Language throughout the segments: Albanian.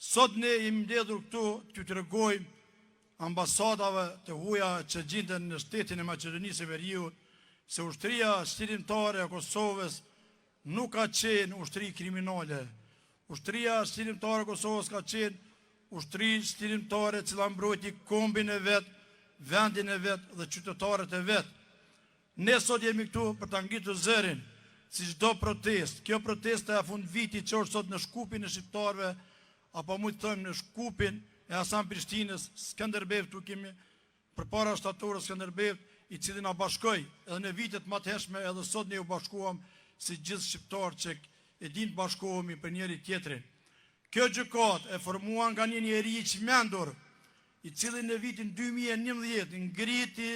Sot ne jemi mbledhur këtu t'ju tregojmë ambasadave të huaja që gjenden në shtetin e Maqedonisë së Veriut se ushtria shqirimtare e Kosovës nuk ka qenë ushtri kriminale. Ushtria shqirimtare e Kosovës ka qenë ushtri shqirimtare cila mbrojti kombin e vet, vendin e vet dhe qytetarët e vet. Ne sot jemi këtu për ta ngritur zërin si çdo protestë. Kjo protesta e fund vitit që është sot në Shkupin e shqiptarëve, apo mund të thëmë në Shkupin e Hasan Prishtinës, Skënderbeu, tu kemi përpara shtatorës Skënderbeu, i cili na bashkoi edhe në vitet më të hershme, edhe sot ne u bashkuam si gjithë shqiptarë që e din të bashkohemi për njëri tjetrin. Kjo gjykatë e formuar nga një njeri i çmendur, i cili në vitin 2011 ngriti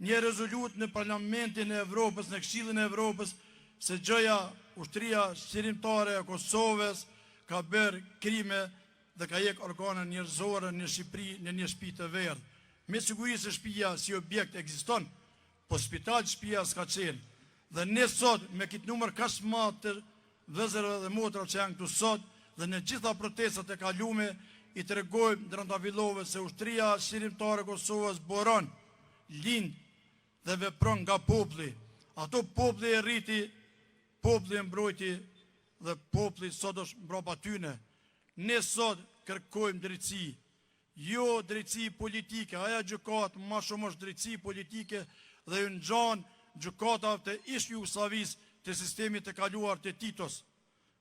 një rezolutë në Parlamentin e Evropës, në Këshillin e Evropës, se gjëja ushtria shqirimtare e Kosovës ka bërë krime dhe ka jek organe njerëzore në Shqipëri në një shtëpi të verdhë. Me siguri se shtëpia si objekt ekziston, po spital shtëpia s'ka qenë. Dhe ne sot me këtë numër kaq të madh të vëllezërve dhe motra që janë këtu sot dhe në gjitha protestat e kalume i tregojmë drejtavillove se ushtria shqirimtare e Kosovës boron, lind dhe vepron nga populli. Ato populli e rriti, populli e mbrojti dhe populli sot është mbrapa tyne. Ne sot kërkojmë drejtësi, jo drejtësi politike, aja gjykatë ma shumë është drejtësi politike dhe ju ngjan gjykatave të ish Jugosllavisë të sistemit të kaluar të Titos.